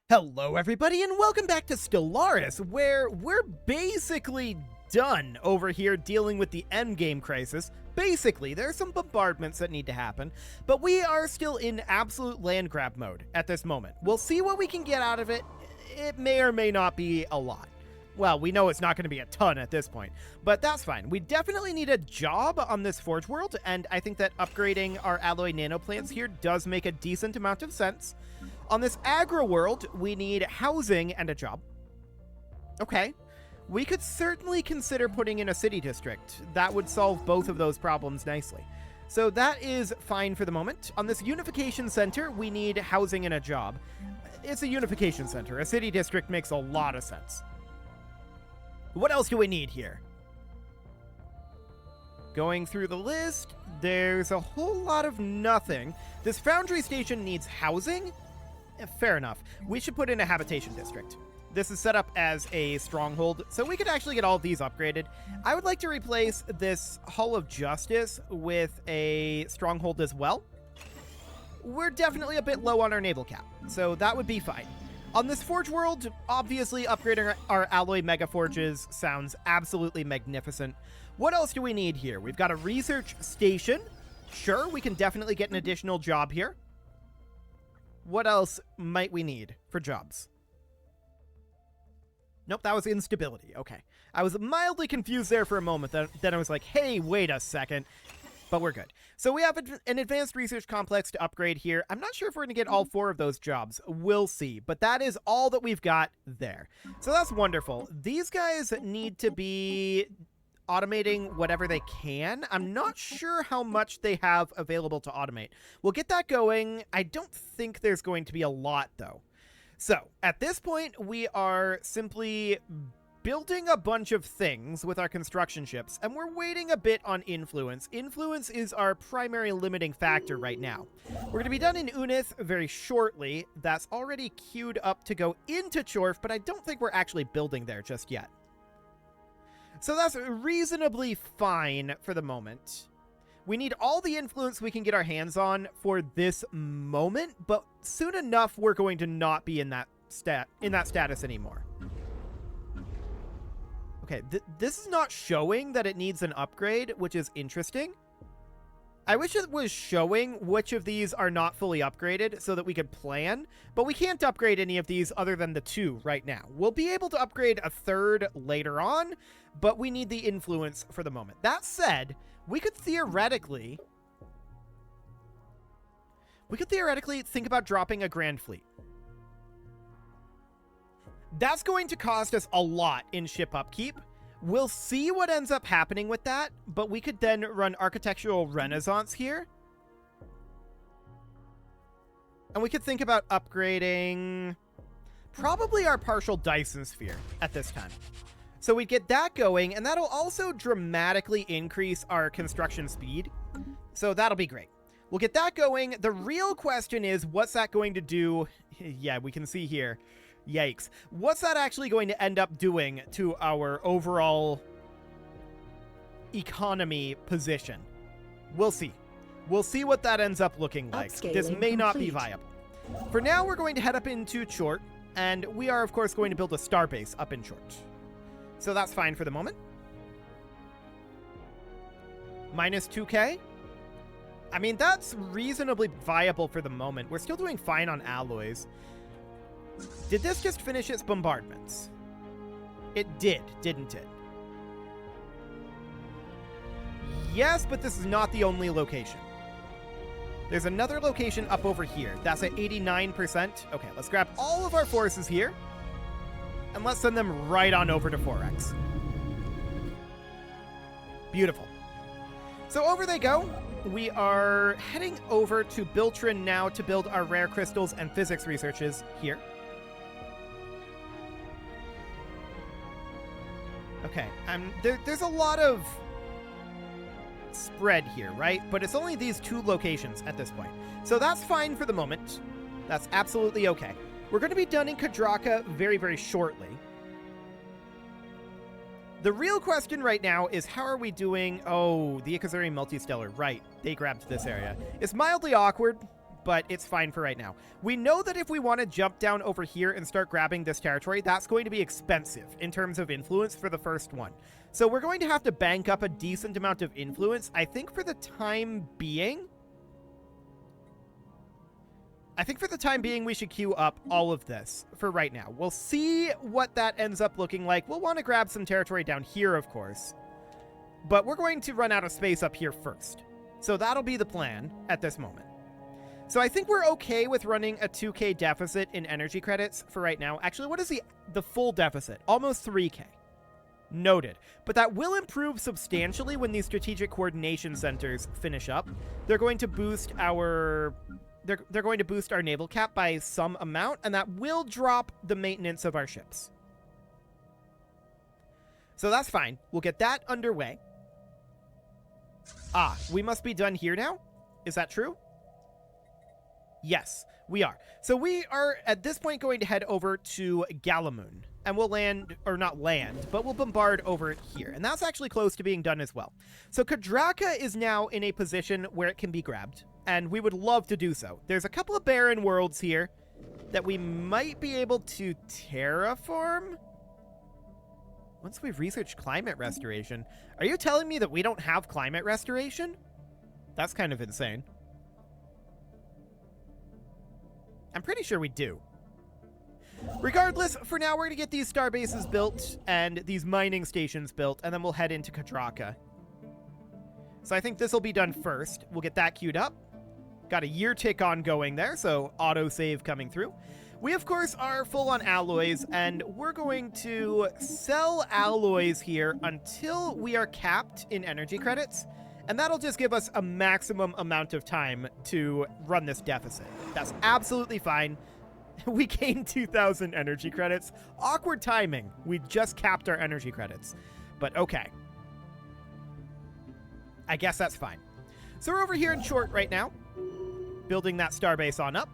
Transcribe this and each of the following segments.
Hello everybody and welcome back to Stellaris, where we're basically done over here dealing with the endgame crisis. Basically, there are some bombardments that need to happen, but we are still in absolute land grab mode at this moment. We'll see what we can get out of it. It may or may not be a lot. Well, we know it's not going to be a ton at this point, but that's fine. We definitely need a job on this Forge world, and I think that upgrading our alloy nanoplants here does make a decent amount of sense. On this agro world, we need housing and a job. Okay. We could certainly consider putting in a city district. That would solve both of those problems nicely. So that is fine for the moment. On this unification center, we need housing and a job. It's a unification center. A city district makes a lot of sense. What else do we need here? Going through the list, there's a whole lot of nothing. This foundry station needs housing. Fair enough. We should put in a habitation district. This is set up as a stronghold, so we could actually get all of these upgraded. I would like to replace this Hall of Justice with a stronghold as well. We're definitely a bit low on our naval cap, so that would be fine. On this Forge world, obviously upgrading our alloy mega forges sounds absolutely magnificent. What else do we need here? We've got a research station. Sure, we can definitely get an additional job here. What else might we need for jobs? Nope, that was instability. Okay. I was mildly confused there for a moment. Then I was like, hey, wait a second. But we're good. So we have an advanced research complex to upgrade here. I'm not sure if we're going to get all 4 of those jobs. We'll see. But that is all that we've got there. So that's wonderful. These guys need to be automating whatever they can. I'm not sure how much they have available to automate. We'll get that going. I don't think there's going to be a lot, though. So, at this point, we are simply building a bunch of things with our construction ships, and we're waiting a bit on influence. Influence is our primary limiting factor right now. We're going to be done in Unith very shortly. That's already queued up to go into Chorf, but I don't think we're actually building there just yet. So that's reasonably fine for the moment. We need all the influence we can get our hands on for this moment, but soon enough we're going to not be in that status anymore. Okay, this is not showing that it needs an upgrade, which is interesting. I wish it was showing which of these are not fully upgraded so that we could plan, but we can't upgrade any of these other than the 2 right now. We'll be able to upgrade a 3rd later on, but we need the influence for the moment. That said, we could theoretically think about dropping a Grand Fleet. That's going to cost us a lot in ship upkeep. We'll see what ends up happening with that, but we could then run Architectural Renaissance here. And we could think about upgrading probably our partial Dyson Sphere at this time. So we'd get that going, and that'll also dramatically increase our construction speed. So that'll be great. We'll get that going. The real question is, what's that going to do? Yeah, we can see here. Yikes. What's that actually going to end up doing to our overall economy position? We'll see. We'll see what that ends up looking like. This may not be viable. For now, we're going to head up into Chort, and we are, of course, going to build a starbase up in Chort. So that's fine for the moment. Minus 2K. I mean, that's reasonably viable for the moment. We're still doing fine on alloys. Did this just finish its bombardments? It did, didn't it? Yes, but this is not the only location. There's another location up over here. That's at 89%. Okay, let's grab all of our forces here, and let's send them right on over to Forex. Beautiful. So over they go. We are heading over to Biltrin now to build our rare crystals and physics researches here. Okay, there's a lot of spread here, right? But it's only these 2 locations at this point. So that's fine for the moment. That's absolutely okay. We're going to be done in Kadraka very, very shortly. The real question right now is, how are we doing? Oh, the Ikazuri Multistellar, right. They grabbed this area. It's mildly awkward, but it's fine for right now. We know that if we want to jump down over here and start grabbing this territory, that's going to be expensive in terms of influence for the first one. So we're going to have to bank up a decent amount of influence. I think for the time being, we should queue up all of this for right now. We'll see what that ends up looking like. We'll want to grab some territory down here, of course. But we're going to run out of space up here first. So that'll be the plan at this moment. So I think we're okay with running a 2K deficit in energy credits for right now. Actually, what is the full deficit? Almost 3K. Noted. But that will improve substantially when these strategic coordination centers finish up. They're going to boost our... They're going to boost our naval cap by some amount, and that will drop the maintenance of our ships. So that's fine. We'll get that underway. Ah, we must be done here now? Is that true? Yes, we are. So we are, at this point, going to head over to Galamoon. And we'll land, or not land, but we'll bombard over here. And that's actually close to being done as well. So Kadraka is now in a position where it can be grabbed. And we would love to do so. There's a couple of barren worlds here that we might be able to terraform. Once we've researched climate restoration. Are you telling me that we don't have climate restoration? That's kind of insane. I'm pretty sure we do. Regardless, for now we're going to get these star bases built and these mining stations built, and then we'll head into Kadraka. So I think this will be done first. We'll get that queued up. Got a year tick on going there, so autosave coming through. We, of course, are full on alloys, and we're going to sell alloys here until we are capped in energy credits, and that'll just give us a maximum amount of time to run this deficit. That's absolutely fine. We gained 2,000 energy credits. Awkward timing. We just capped our energy credits. But okay. I guess that's fine. So we're over here in short right now, building that starbase on up.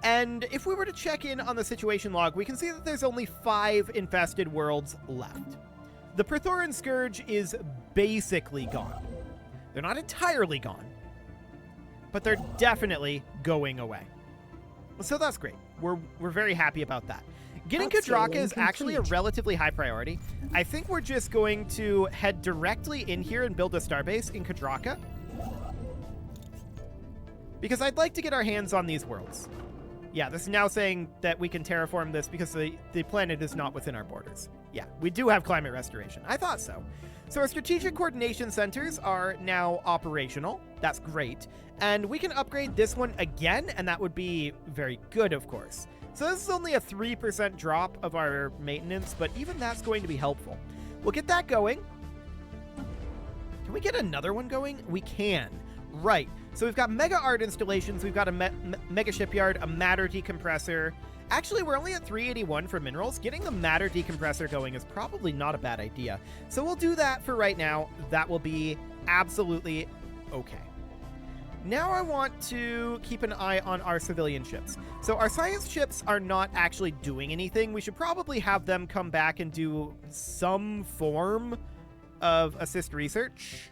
And if we were to check in on the situation log, we can see that there's only 5 infested worlds left. The Prothoran Scourge is basically gone. They're not entirely gone, but they're definitely going away. So that's great. We're very happy about that. Getting Kadraka is actually a relatively high priority. I think we're just going to head directly in here and build a starbase in Kadraka, because I'd like to get our hands on these worlds. Yeah, this is now saying that we can terraform this because the planet is not within our borders. Yeah, we do have climate restoration. I thought so. So our strategic coordination centers are now operational. That's great. And we can upgrade this one again, and that would be very good, of course. So this is only a 3% drop of our maintenance, but even that's going to be helpful. We'll get that going. Can we get another one going? We can. Right. So we've got mega art installations. We've got a mega shipyard, a matter decompressor. Actually, we're only at 381 for minerals. Getting the matter decompressor going is probably not a bad idea. So we'll do that for right now. That will be absolutely okay. Now I want to keep an eye on our civilian ships. So our science ships are not actually doing anything. We should probably have them come back and do some form of assist research.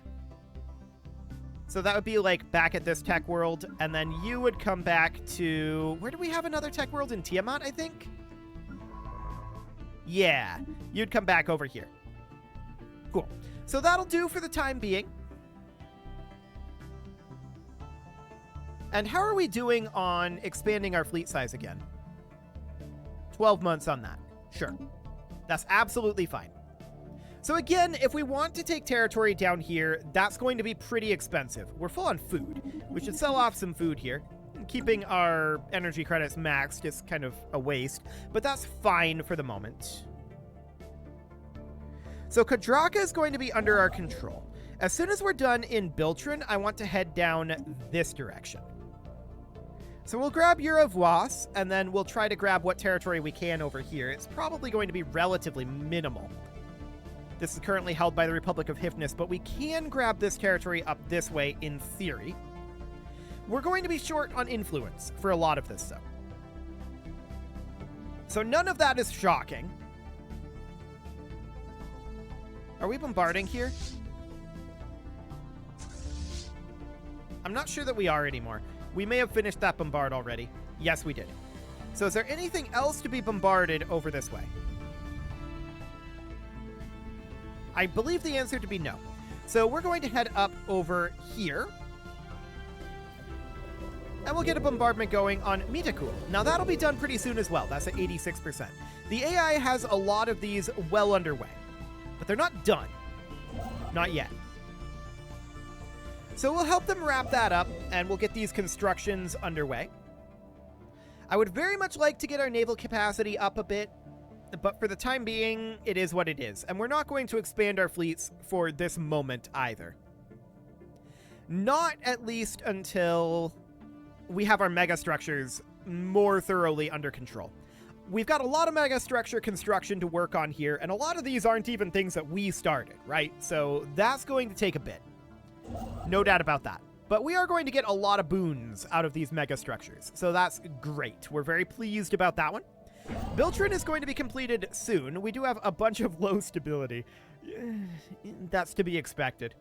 So that would be like back at this tech world, and then you would come back to... Where do we have another tech world? In Tiamat, I think? Yeah, you'd come back over here. Cool. So that'll do for the time being. And how are we doing on expanding our fleet size again? 12 months on that. Sure. That's absolutely fine. So again, if we want to take territory down here, that's going to be pretty expensive. We're full on food. We should sell off some food here. Keeping our energy credits maxed is kind of a waste, but that's fine for the moment. So Kadraka is going to be under our control. As soon as we're done in Biltron, I want to head down this direction. So we'll grab Euravois, and then we'll try to grab what territory we can over here. It's probably going to be relatively minimal. This is currently held by the Republic of Hypnis, but we can grab this territory up this way in theory. We're going to be short on influence for a lot of this, though. So none of that is shocking. Are we bombarding here? I'm not sure that we are anymore. We may have finished that bombard already. Yes, we did. So is there anything else to be bombarded over this way? I believe the answer to be no. So we're going to head up over here. And we'll get a bombardment going on Mitakul. Now that'll be done pretty soon as well. That's at 86%. The AI has a lot of these well underway. But they're not done. Not yet. So we'll help them wrap that up, and we'll get these constructions underway. I would very much like to get our naval capacity up a bit, but for the time being, it is what it is. And we're not going to expand our fleets for this moment either. Not at least until we have our megastructures more thoroughly under control. We've got a lot of megastructure construction to work on here, and a lot of these aren't even things that we started, right? So that's going to take a bit. No doubt about that. But we are going to get a lot of boons out of these megastructures, so that's great. We're very pleased about that one. Biltrin is going to be completed soon. We do have a bunch of low stability. That's to be expected.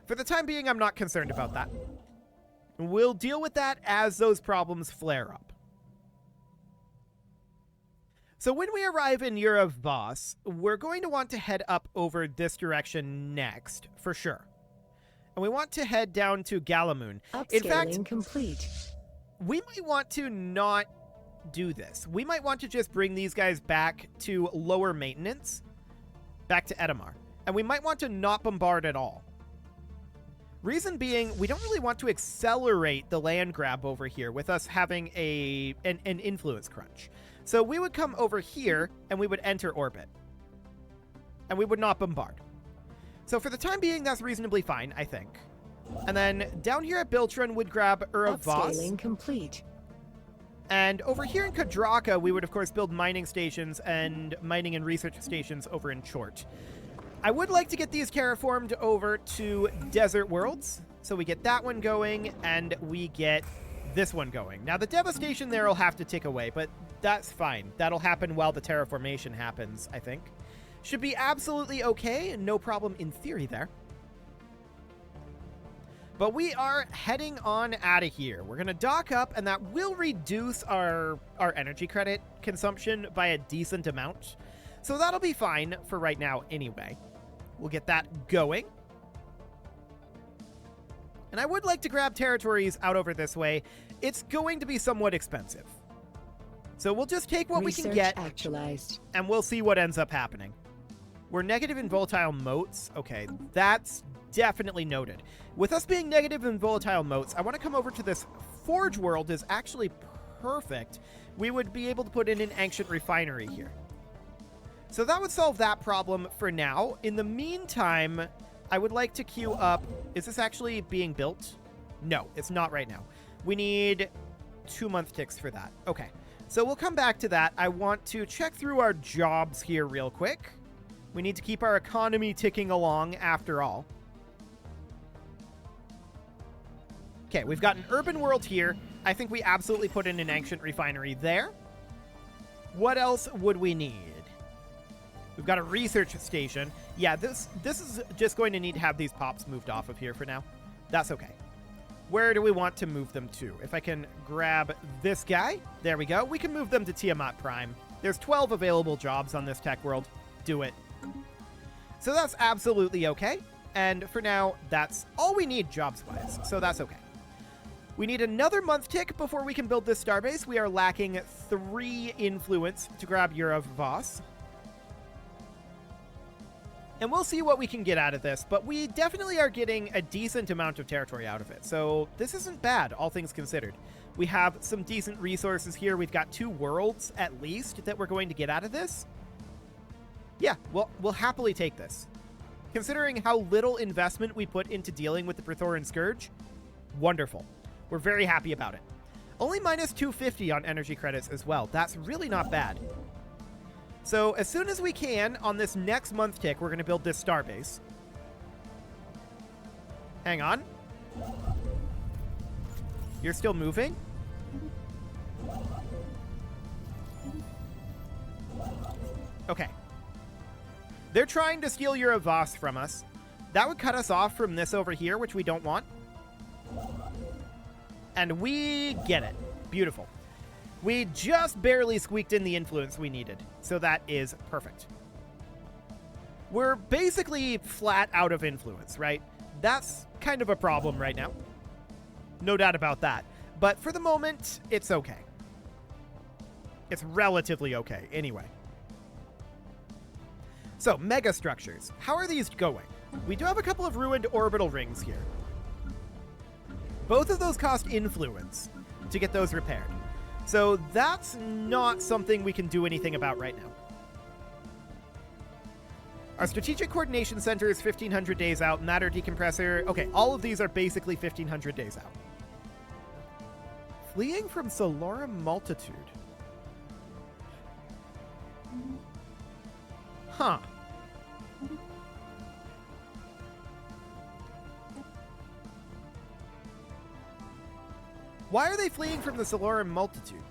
For the time being, I'm not concerned about that. We'll deal with that as those problems flare up. So when we arrive in Eurovos, we're going to want to head up over this direction next, for sure. And we want to head down to Galamoon. In fact, complete. We might want to not do this. We might want to just bring these guys back to lower maintenance, back to Edamar. And we might want to not bombard at all. Reason being, we don't really want to accelerate the land grab over here with us having an influence crunch. So we would come over here, and we would enter orbit. And we would not bombard. So for the time being, that's reasonably fine, I think. And then down here at Biltrin, we'd grab Eurovos. Upscaling complete. And over here in Kadraka, we would, of course, build mining stations and mining and research stations over in Chort. I would like to get these terraformed over to Desert Worlds. So we get that one going, and we get this one going. Now, the devastation there will have to tick away, but that's fine. That'll happen while the terraformation happens, I think. Should be absolutely okay. No problem in theory there. But we are heading on out of here. We're going to dock up, and that will reduce our energy credit consumption by a decent amount. So that'll be fine for right now anyway. We'll get that going. And I would like to grab territories out over this way. It's going to be somewhat expensive. So we'll just take what we can get, actualized. And we'll see what ends up happening. We're negative in volatile motes. Okay, that's definitely noted. With us being negative in volatile motes, I want to come over to this Forge World is actually perfect. We would be able to put in an ancient refinery here. So that would solve that problem for now. In the meantime, I would like to queue up... Is this actually being built? No, it's not right now. We need 2 month ticks for that. Okay, so we'll come back to that. I want to check through our jobs here real quick. We need to keep our economy ticking along after all. Okay, we've got an urban world here. I think we absolutely put in an ancient refinery there. What else would we need? We've got a research station. Yeah, this is just going to need to have these pops moved off of here for now. That's okay. Where do we want to move them to? If I can grab this guy. There we go. We can move them to Tiamat Prime. There's 12 available jobs on this tech world. Do it. So that's absolutely okay. And for now, that's all we need jobs-wise. So that's okay. We need another month tick before we can build this starbase. We are lacking 3 influence to grab Eurovos. And we'll see what we can get out of this, but we definitely are getting a decent amount of territory out of it. So this isn't bad, all things considered. We have some decent resources here. We've got 2 worlds, at least, that we're going to get out of this. Yeah, we'll happily take this. Considering how little investment we put into dealing with the Praetorian Scourge, wonderful. We're very happy about it. Only minus 250 on energy credits as well. That's really not bad. So as soon as we can, on this next month tick, we're going to build this starbase. Hang on. You're still moving? Okay. They're trying to steal Eurovos from us. That would cut us off from this over here, which we don't want. And we get it. Beautiful. We just barely squeaked in the influence we needed, so that is perfect. We're basically flat out of influence, right? That's kind of a problem right now. No doubt about that. But for the moment, it's okay. It's relatively okay, anyway. So, megastructures. How are these going? We do have a couple of ruined orbital rings here. Both of those cost influence to get those repaired. So that's not something we can do anything about right now. Our strategic coordination center is 1,500 days out. Matter decompressor. Okay, all of these are basically 1,500 days out. Fleeing from Stellaris multitude. Huh. Why are they fleeing from the Stellaris multitude?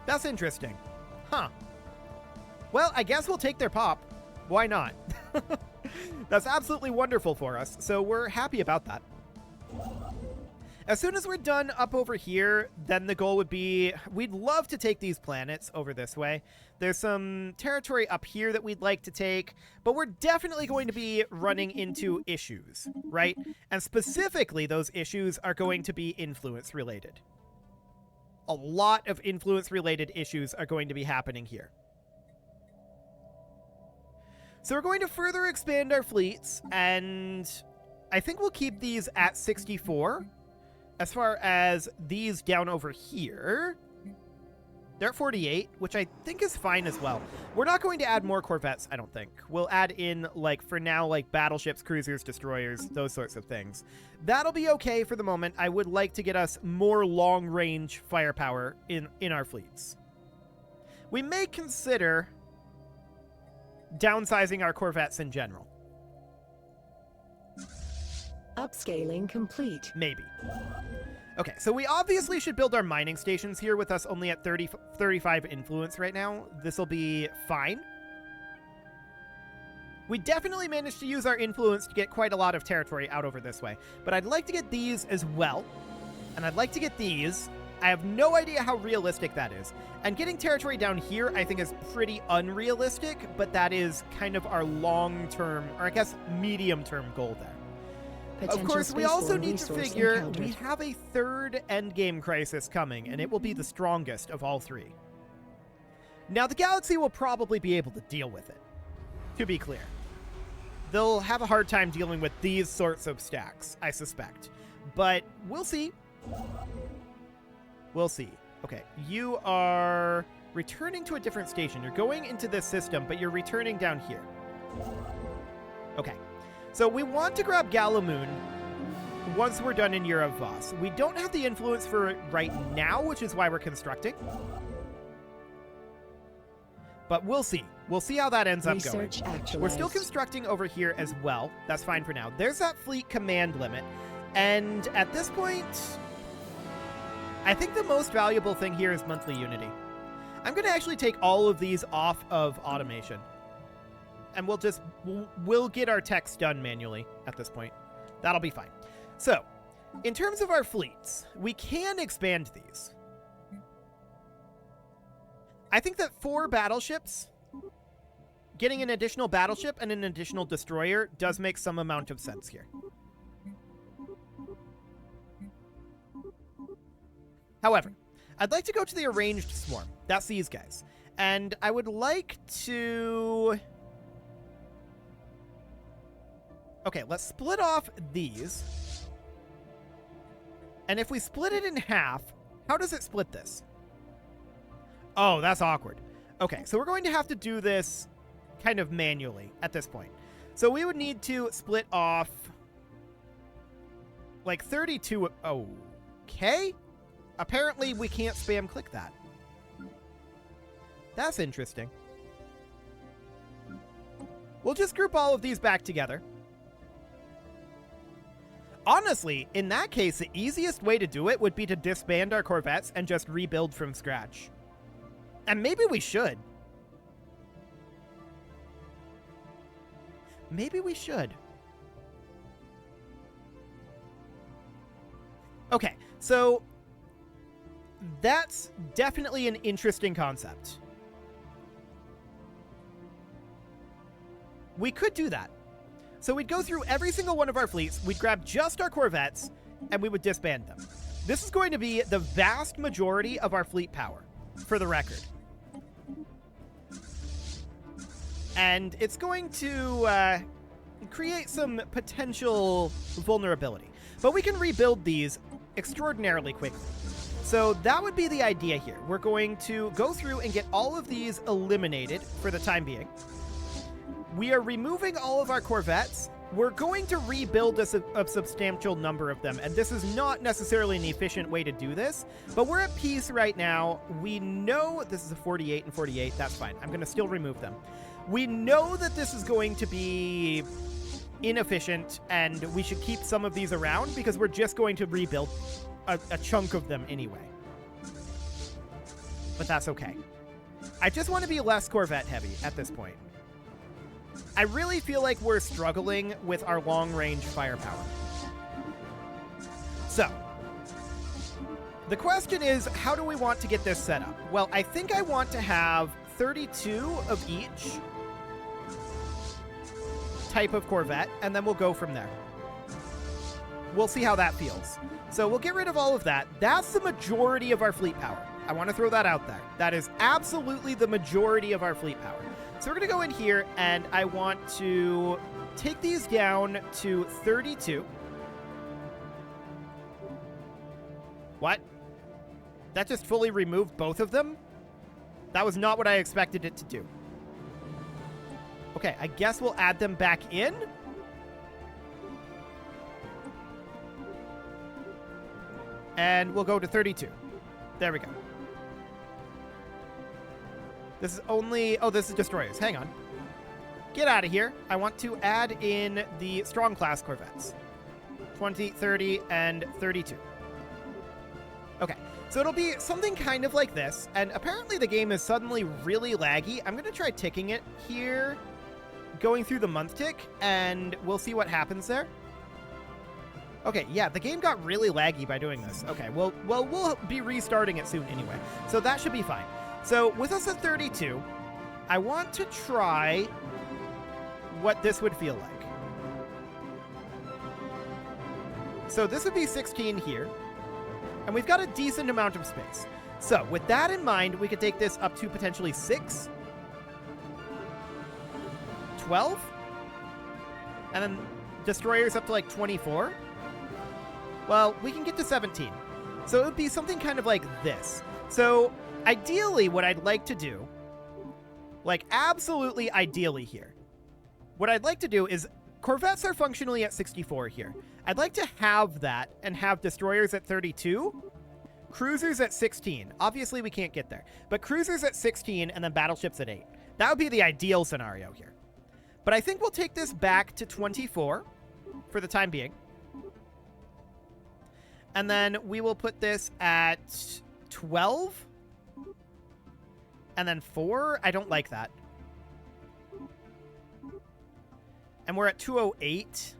That's interesting. Huh. Well, I guess we'll take their pop. Why not? That's absolutely wonderful for us, so we're happy about that. As soon as we're done up over here, then the goal would be, we'd love to take these planets over this way. There's some territory up here that we'd like to take, but we're definitely going to be running into issues, right? And specifically, those issues are going to be influence related. A lot of influence related issues are going to be happening here. So we're going to further expand our fleets, and I think we'll keep these at 64. As far as these down over here, they're at 48, which I think is fine as well. We're not going to add more Corvettes, I don't think. We'll add in, like, for now, like, battleships, cruisers, destroyers, those sorts of things. That'll be okay for the moment. I would like to get us more long-range firepower in our fleets. We may consider downsizing our Corvettes in general. Upscaling complete. Maybe. Okay, so we obviously should build our mining stations here with us only at 35 influence right now. This will be fine. We definitely managed to use our influence to get quite a lot of territory out over this way. But I'd like to get these as well. And I'd like to get these. I have no idea how realistic that is. And getting territory down here, I think, is pretty unrealistic. But that is kind of our long-term, or I guess medium-term goal there. Of course, we also need to figure we have a third endgame crisis coming, and it will be the strongest of all three. Now, the galaxy will probably be able to deal with it, to be clear. They'll have a hard time dealing with these sorts of stacks, I suspect. But we'll see. We'll see. Okay, you are returning to a different station. You're going into this system, but you're returning down here. Okay. So we want to grab Galamoon once we're done in Europe Voss. We don't have the influence for it right now, which is why we're constructing. But we'll see. We'll see how that ends up going. We're still constructing over here as well. That's fine for now. There's that fleet command limit. And at this point, I think the most valuable thing here is monthly unity. I'm going to actually take all of these off of automation. And we'll get our text done manually at this point. That'll be fine. So, in terms of our fleets, we can expand these. I think that 4 battleships, getting an additional battleship and an additional destroyer does make some amount of sense here. However, I'd like to go to the arranged swarm. That's these guys. And I would like to... Okay, let's split off these. And if we split it in half, how does it split this? Oh, that's awkward. Okay, so we're going to have to do this kind of manually at this point. So we would need to split off like 32. Okay. Apparently we can't spam click that. That's interesting. We'll just group all of these back together. Honestly, in that case, the easiest way to do it would be to disband our Corvettes and just rebuild from scratch. And maybe we should. Maybe we should. Okay, so that's definitely an interesting concept. We could do that. So we'd go through every single one of our fleets, we'd grab just our corvettes, and we would disband them. This is going to be the vast majority of our fleet power, for the record. And it's going to create some potential vulnerability. But we can rebuild these extraordinarily quickly. So that would be the idea here. We're going to go through and get all of these eliminated for the time being. We are removing all of our corvettes. We're going to rebuild a substantial number of them, and this is not necessarily an efficient way to do this, but we're at peace right now. We know this is a 48 and 48. That's fine. I'm going to still remove them. We know that this is going to be inefficient, and we should keep some of these around because we're just going to rebuild a chunk of them anyway. But that's okay. I just want to be less Corvette heavy at this point. I really feel like we're struggling with our long-range firepower. So, the question is, how do we want to get this set up? Well, I think I want to have 32 of each type of Corvette, and then we'll go from there. We'll see how that feels. So we'll get rid of all of that. That's the majority of our fleet power. I want to throw that out there. That is absolutely the majority of our fleet power. So we're going to go in here, and I want to take these down to 32. What? That just fully removed both of them? That was not what I expected it to do. Okay, I guess we'll add them back in. And we'll go to 32. There we go. This is only... Oh, this is destroyers. Hang on. Get out of here. I want to add in the strong class corvettes. 20, 30, and 32. Okay. So it'll be something kind of like this. And apparently the game is suddenly really laggy. I'm going to try ticking it here, going through the month tick, and we'll see what happens there. Okay, yeah, the game got really laggy by doing this. Okay, well, we'll be restarting it soon anyway. So that should be fine. So with us at 32, I want to try what this would feel like. So this would be 16 here, and we've got a decent amount of space. So with that in mind, we could take this up to potentially 6, 12, and then destroyers up to like 24. Well, we can get to 17. So it would be something kind of like this. So ideally, what I'd like to do, like absolutely ideally here, what I'd like to do is corvettes are functionally at 64 here. I'd like to have that and have destroyers at 32, cruisers at 16. Obviously, we can't get there, but cruisers at 16 and then battleships at 8. That would be the ideal scenario here. But I think we'll take this back to 24 for the time being. And then we will put this at 12. And then 4. I don't like that. And we're at 208.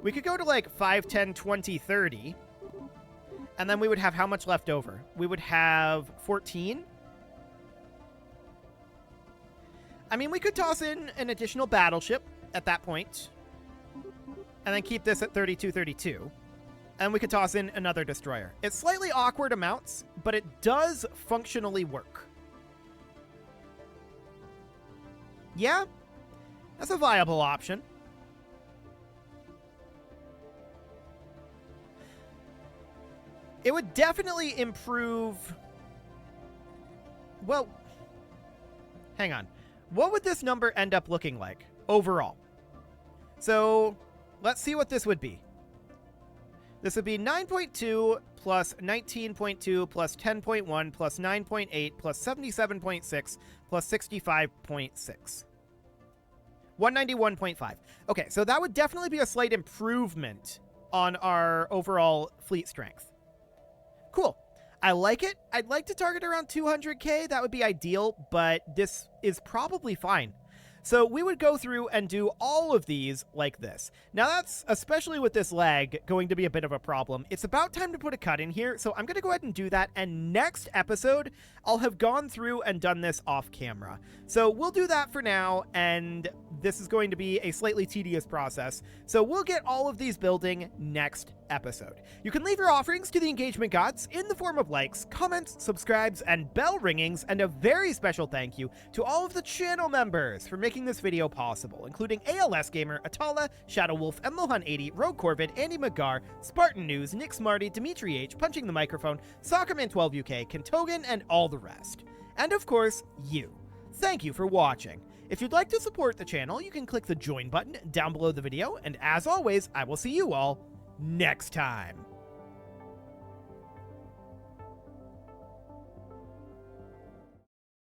We could go to like 5, 10, 20, 30. And then we would have how much left over? We would have 14. I mean, we could toss in an additional battleship at that point. And then keep this at 32, 32. And we could toss in another destroyer. It's slightly awkward amounts, but it does functionally work. Yeah, that's a viable option. It would definitely improve... Well, hang on. What would this number end up looking like overall? So let's see what this would be. This would be 9.2 plus 19.2 plus 10.1 plus 9.8 plus 77.6 plus 65.6. 191.5. Okay, so that would definitely be a slight improvement on our overall fleet strength. Cool. I like it. I'd like to target around 200k. That would be ideal, but this is probably fine. So we would go through and do all of these like this. Now that's, especially with this lag, going to be a bit of a problem. It's about time to put a cut in here, so I'm going to go ahead and do that, and next episode, I'll have gone through and done this off camera. So we'll do that for now, and this is going to be a slightly tedious process. So we'll get all of these building next episode. You can leave your offerings to the engagement gods in the form of likes, comments, subscribes, and bell ringings, and a very special thank you to all of the channel members for making this video possible, including ALS Gamer, Atala, Shadow Wolf, Emlohan80, Rogue Corvid, Andy McGar, Spartan News, Nick Smarty, Dimitri H, Punching the Microphone, Soccerman12UK, Kentogan, and all the rest. And of course, you. Thank you for watching. If you'd like to support the channel, you can click the join button down below the video, and as always, I will see you all next time.